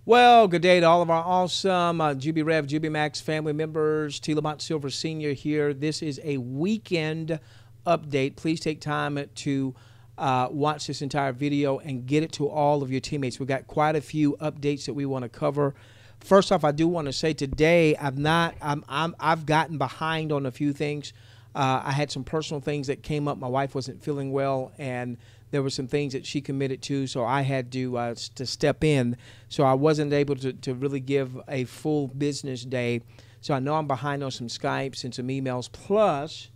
Well, good day to all of our awesome JubiRev JubiMax family members. T. Lamont Silver Sr. here. This is a weekend update. Please take time to watch this entire video and get it to all of your teammates. We've got quite a few updates that we want to cover. First off, I do want to say today I've gotten behind on a few things. I had some personal things that came up. My wife wasn't feeling well, and there were some things that she committed to, so I had to step in. So I wasn't able to really give a full business day. So I know I'm behind on some Skypes and some emails. Plus,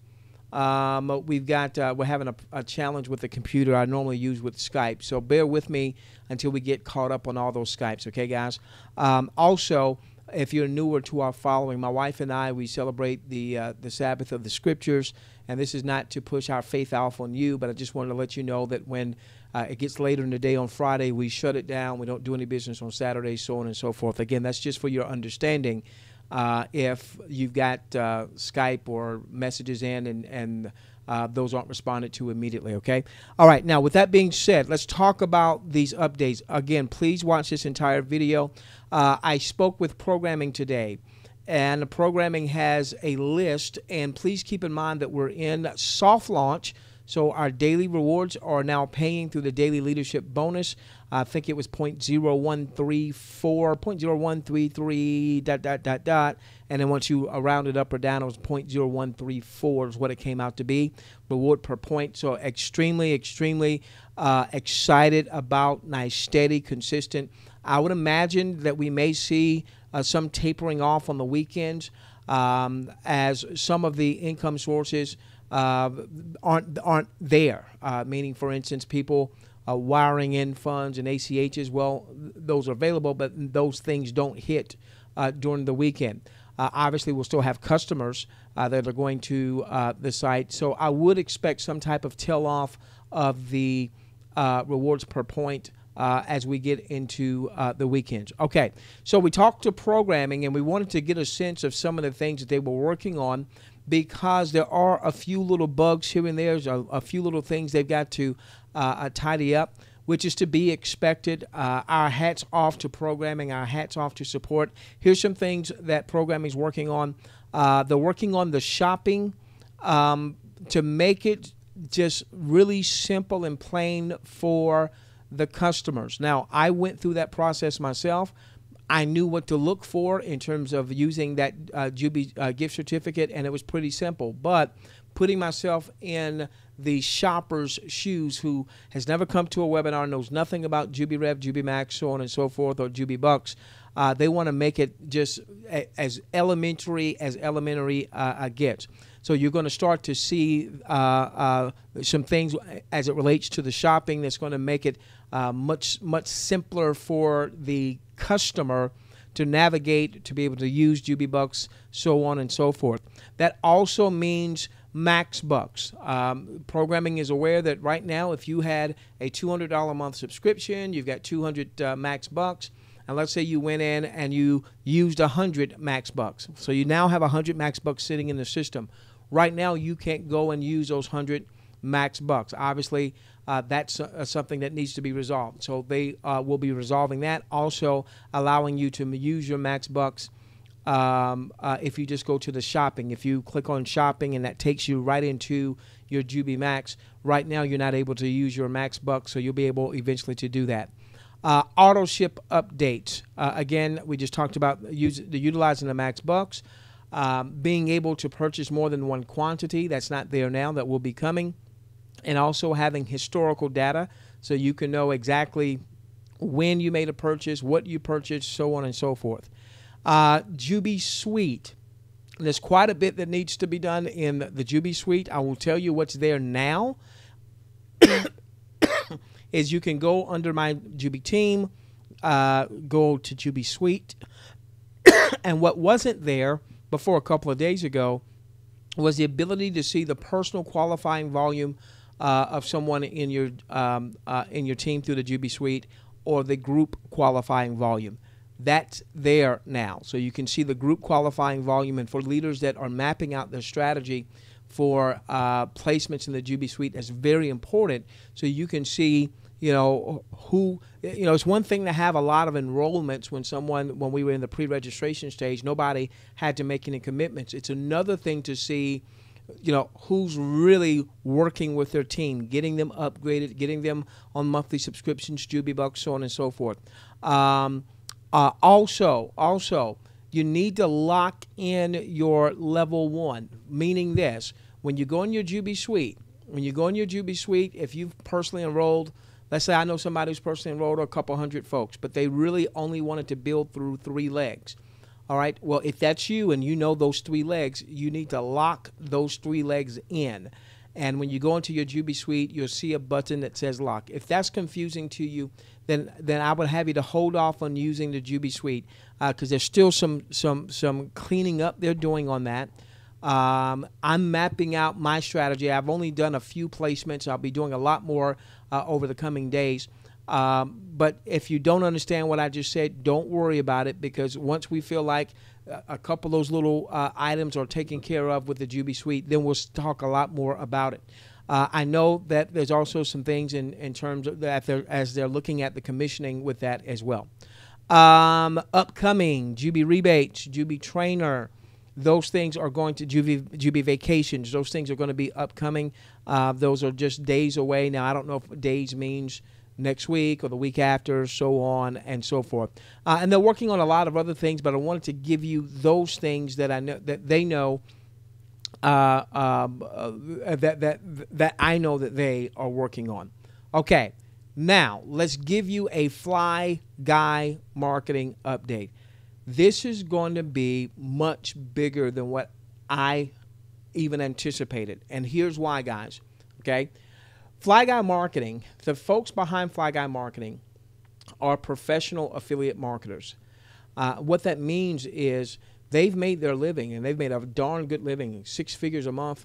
we're having a challenge with the computer I normally use with Skype. So bear with me until we get caught up on all those Skypes, okay, guys? Also, if you're newer to our following, my wife and I, we celebrate the Sabbath of the Scriptures, and this is not to push our faith off on you, but I just wanted to let you know that when it gets later in the day on Friday, we shut it down. We don't do any business on Saturday, so on and so forth. Again, that's just for your understanding. If you've got Skype or messages in and those aren't responded to immediately, okay? All right, now with that being said, let's talk about these updates. Again, please watch this entire video. I spoke with programming today, and the programming has a list, and please keep in mind that we're in soft launch, so our daily rewards are now paying through the daily leadership bonus. I think it was 0.0134, 0.0133, ... And then once you round it up or down, it was 0.0134 is what it came out to be, reward per point. So extremely, extremely excited about nice, steady, consistent. I would imagine that we may see some tapering off on the weekends as some of the income sources aren't there. Meaning, for instance, people wiring in funds and ACHs. Well, those are available, but those things don't hit during the weekend. Obviously, we'll still have customers that are going to the site. So I would expect some type of tail-off of the rewards per point as we get into the weekends. Okay, so we talked to programming, and we wanted to get a sense of some of the things that they were working on, because there are a few little bugs here and there. There's a few little things they've got to tidy up, which is to be expected. Our hats off to programming, our hats off to support. Here's some things that programming is working on. They're working on the shopping to make it just really simple and plain for the customers. Now, I went through that process myself. I knew what to look for in terms of using that Juby gift certificate, and it was pretty simple. But putting myself in the shopper's shoes, who has never come to a webinar, knows nothing about JubiRev, JubiMax, so on and so forth, or Juby Bucks, they want to make it just as elementary gets. So you're going to start to see some things as it relates to the shopping that's going to make it much simpler for the customer to navigate, to be able to use Juby Bucks, so on and so forth. That also means Max Bucks. Programming is aware that right now, if you had a $200 a month subscription, you've got 200 Max Bucks, and let's say you went in and you used 100 Max Bucks. So you now have 100 Max Bucks sitting in the system. Right now, you can't go and use those 100 Max Bucks. Obviously, that's something that needs to be resolved. So they will be resolving that, also allowing you to use your Max Bucks if you just go to the shopping. If you click on shopping and that takes you right into your Juby Max, right now you're not able to use your Max Bucks, so you'll be able eventually to do that. Auto ship updates. Again, we just talked about utilizing the Max Bucks. Being able to purchase more than one quantity. That's not there now. That will be coming. And also having historical data, so you can know exactly when you made a purchase, what you purchased, so on and so forth. Juby Suite. There's quite a bit that needs to be done in the Juby Suite. I will tell you what's there now. Is you can go under my Juby team, go to Juby Suite, and what wasn't there before a couple of days ago was the ability to see the personal qualifying volume of someone in your team through the Juby Suite, or the group qualifying volume. That's there now. So you can see the group qualifying volume, and for leaders that are mapping out their strategy for placements in the Juby Suite, that's very important. So you can see who, it's one thing to have a lot of enrollments when we were in the pre-registration stage, nobody had to make any commitments. It's another thing to see, who's really working with their team, getting them upgraded, getting them on monthly subscriptions, Juby Bucks, so on and so forth. Also, you need to lock in your level 1, meaning this: when you go in your Juby suite, if you've personally enrolled, let's say I know somebody who's personally enrolled a couple hundred folks, but they really only wanted to build through 3 legs. All right, well, if that's you and you know those 3 legs, you need to lock those 3 legs in. And when you go into your Juby suite, you'll see a button that says lock. If that's confusing to you, then I would have you to hold off on using the Juby suite because there's still some cleaning up they're doing on that. I'm mapping out my strategy. I've only done a few placements. I'll be doing a lot more over the coming days. But if you don't understand what I just said, don't worry about it, because once we feel like a couple of those little items are taken care of with the Juby suite, then we'll talk a lot more about it. I know that there's also some things in terms of that as they're looking at the commissioning with that as well. Upcoming Juby rebates, Juby trainer, those things are going to Juby vacations. Those things are going to be upcoming. Those are just days away. Now, I don't know if days means next week or the week after, so on and so forth. And they're working on a lot of other things, but I wanted to give you those things that I know that they know that I know that they are working on. Okay, now let's give you a Fly Guy marketing update. This is going to be much bigger than what I even anticipated, and here's why, guys. Okay. Fly Guy Marketing, the folks behind Fly Guy Marketing are professional affiliate marketers. What that means is they've made their living, and they've made a darn good living, 6 figures a month,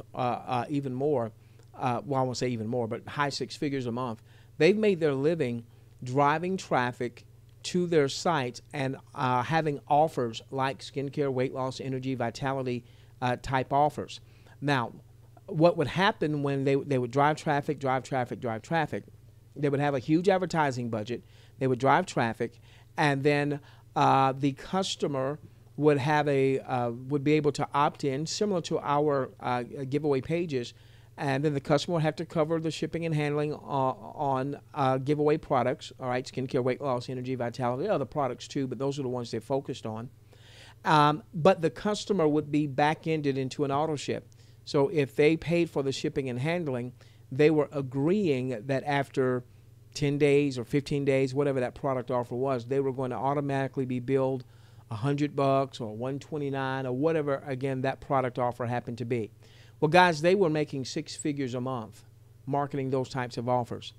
even more. Well, I won't say even more, but high 6 figures a month. They've made their living driving traffic to their sites and having offers like skincare, weight loss, energy, vitality type offers. Now, what would happen when they would drive traffic, they would have a huge advertising budget, they would drive traffic, and then the customer would have would be able to opt in, similar to our giveaway pages, and then the customer would have to cover the shipping and handling on giveaway products, all right, skincare, weight loss, energy, vitality, other products too, but those are the ones they focused on. But the customer would be back-ended into an auto ship. So if they paid for the shipping and handling, they were agreeing that after 10 days or 15 days, whatever that product offer was, they were going to automatically be billed $100 or $129 or whatever, again, that product offer happened to be. Well, guys, they were making 6 figures a month marketing those types of offers.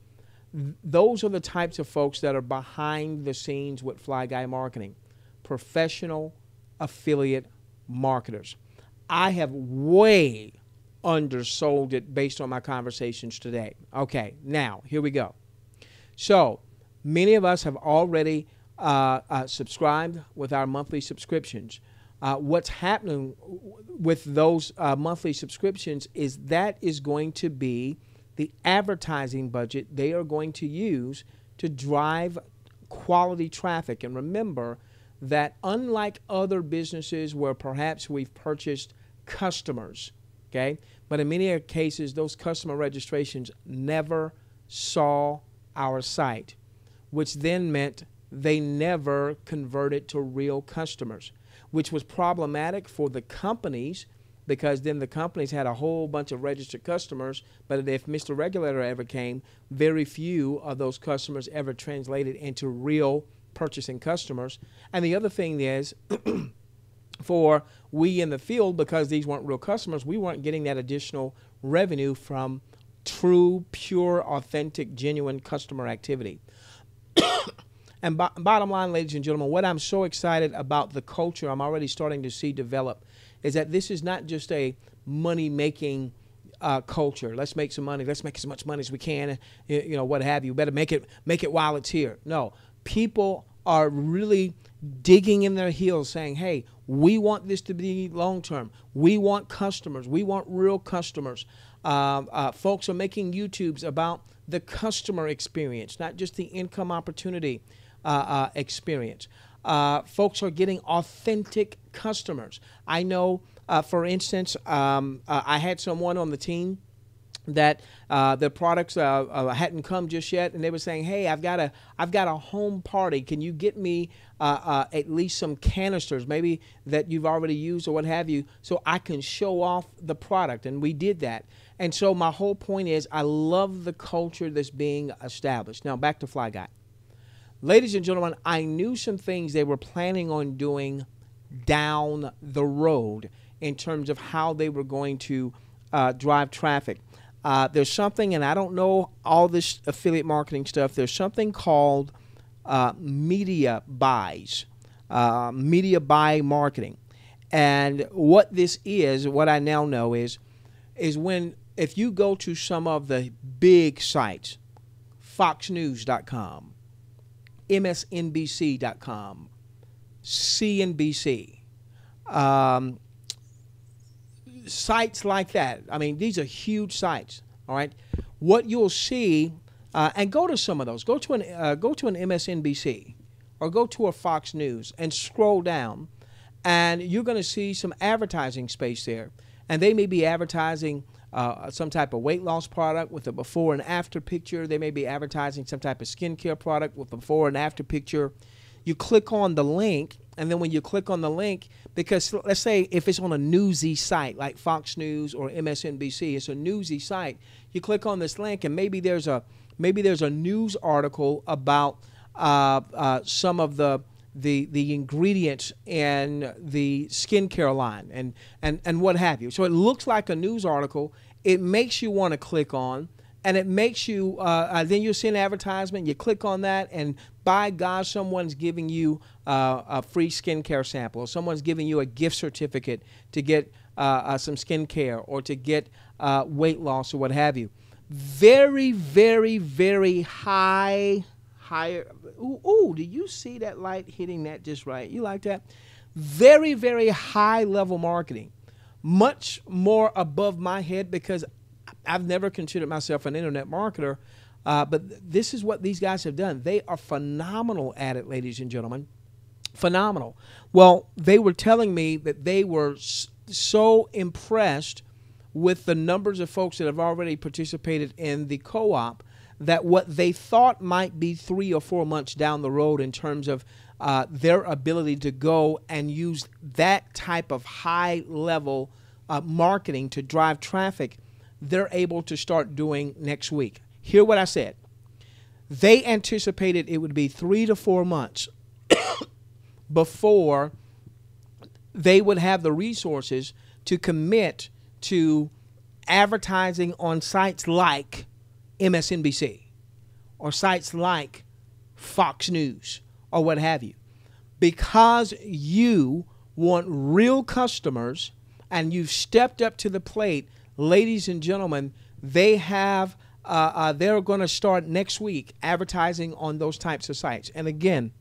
Those are the types of folks that are behind the scenes with Fly Guy Marketing, professional affiliate marketers. I have way undersold it based on my conversations today. Okay, now, here we go. So, many of us have already subscribed with our monthly subscriptions. What's happening with those monthly subscriptions is that is going to be the advertising budget they are going to use to drive quality traffic. And remember that unlike other businesses where perhaps we've purchased customers, okay, but in many cases those customer registrations never saw our site, which then meant they never converted to real customers, which was problematic for the companies, because then the companies had a whole bunch of registered customers, but if Mr. Regulator ever came, very few of those customers ever translated into real purchasing customers. And the other thing is, for we in the field, because these weren't real customers, we weren't getting that additional revenue from true, pure, authentic, genuine customer activity. And bottom line, ladies and gentlemen, what I'm so excited about the culture I'm already starting to see develop is that this is not just a money-making culture. Let's make some money. Let's make as much money as we can, you know, what have you. Better make it while it's here. No, people are really digging in their heels saying, hey, we want this to be long-term. We want customers. We want real customers. Folks are making YouTubes about the customer experience, not just the income opportunity experience. Folks are getting authentic customers. I know, for instance, I had someone on the team that the products hadn't come just yet, and they were saying, "Hey, I've got a home party. Can you get me at least some canisters, maybe that you've already used or what have you, so I can show off the product?" And we did that. And so my whole point is, I love the culture that's being established. Now back to Fly Guy. Ladies and gentlemen, I knew some things they were planning on doing down the road in terms of how they were going to drive traffic. There's something, and I don't know all this affiliate marketing stuff, there's something called media buys, media buy marketing. And what this is, what I now know is if you go to some of the big sites, foxnews.com, msnbc.com, CNBC, sites like that. I mean, these are huge sites. All right, what you'll see, and go to some of those. Go to an MSNBC or go to a Fox News and scroll down, and you're going to see some advertising space there. And they may be advertising some type of weight loss product with a before and after picture. They may be advertising some type of skincare product with a before and after picture. You click on the link, and then when you click on the link, because let's say if it's on a newsy site like Fox News or MSNBC, it's a newsy site. You click on this link, and maybe there's a news article about some of the ingredients in the skincare line and what have you. So it looks like a news article. It makes you want to click on, and it makes you, then you'll see an advertisement, you click on that, and by God, someone's giving you a free skincare sample, or someone's giving you a gift certificate to get some skincare or to get weight loss or what have you. Very, very, very higher. Ooh, do you see that light hitting that just right? You like that? Very, very high level marketing. Much more above my head because I've never considered myself an internet marketer, but this is what these guys have done. They are phenomenal at it, ladies and gentlemen. Phenomenal. Well, they were telling me that they were so impressed with the numbers of folks that have already participated in the co-op that what they thought might be 3 or 4 months down the road in terms of their ability to go and use that type of high-level marketing to drive traffic, they're able to start doing next week. Hear what I said. They anticipated it would be 3 to 4 months before they would have the resources to commit to advertising on sites like MSNBC or sites like Fox News or what have you. Because you want real customers and you've stepped up to the plate, ladies and gentlemen, they have they're going to start next week advertising on those types of sites. And again,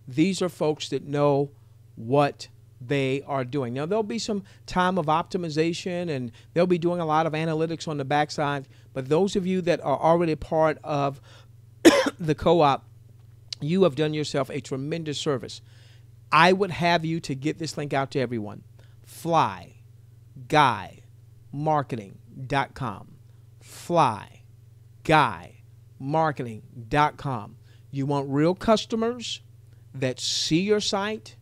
these are folks that know what they are doing. Now, there'll be some time of optimization, and they'll be doing a lot of analytics on the backside. But those of you that are already part of the co-op, you have done yourself a tremendous service. I would have you to get this link out to everyone. FlyGuyMarketing.com. FlyGuyMarketing.com. You want real customers that see your site,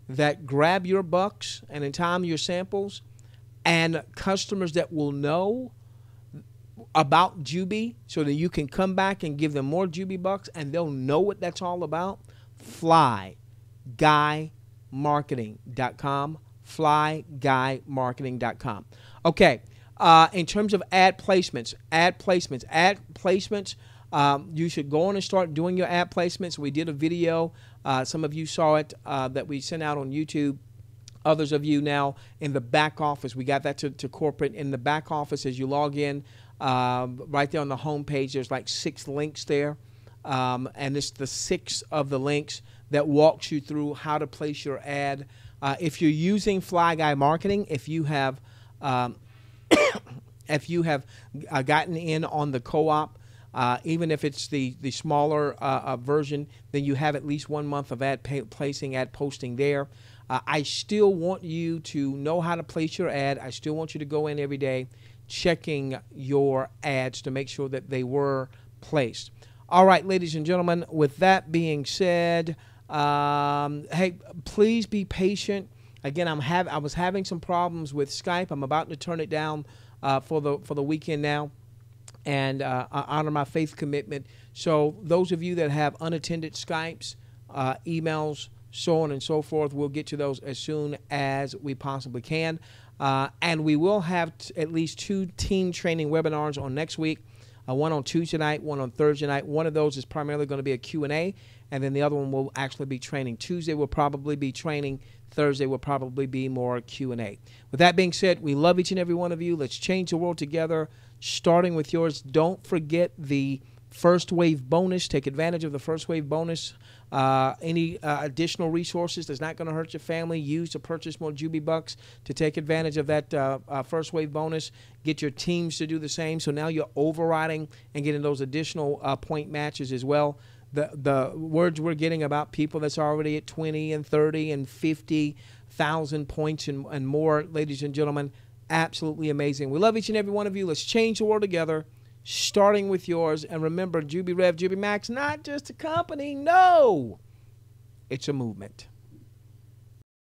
that grab your bucks and in time your samples, and customers that will know about Juby so that you can come back and give them more Juby bucks and they'll know what that's all about. FlyGuyMarketing.com. FlyGuyMarketing.com. Okay. In terms of ad placements, you should go on and start doing your ad placements. We did a video. Some of you saw it that we sent out on YouTube. Others of you now in the back office. We got that to corporate. In the back office, as you log in, right there on the home page, there's like 6 links there. And it's the 6 of the links that walks you through how to place your ad. If you're using Fly Guy Marketing, if you have gotten in on the co-op, Even if it's the smaller version, then you have at least 1 month of placing, ad posting there. I still want you to know how to place your ad. I still want you to go in every day checking your ads to make sure that they were placed. All right, ladies and gentlemen, with that being said, hey, please be patient. Again, I was having some problems with Skype. I'm about to turn it down for the weekend now, and I honor my faith commitment. So those of you that have unattended Skypes, emails, so on and so forth, we'll get to those as soon as we possibly can. And we will have at least 2 team training webinars on next week. One on Tuesday night, one on Thursday night. One of those is primarily going to be a Q&A, and then the other one will actually be training. Tuesday will probably be training. Thursday will probably be more Q&A. With that being said, we love each and every one of you. Let's change the world together, starting with yours. Don't forget the first wave bonus. Take advantage of the first wave bonus. Any additional resources that's not going to hurt your family, use to purchase more Juby bucks to take advantage of that first wave bonus. Get your teams to do the same. So now you're overriding and getting those additional point matches as well. The words we're getting about people that's already at 20 and 30 and 50,000 points and more, ladies and gentlemen, absolutely amazing. We love each and every one of you. Let's change the world together, starting with yours. And remember, JubiRev JubiMax, not just a company. No, it's a movement.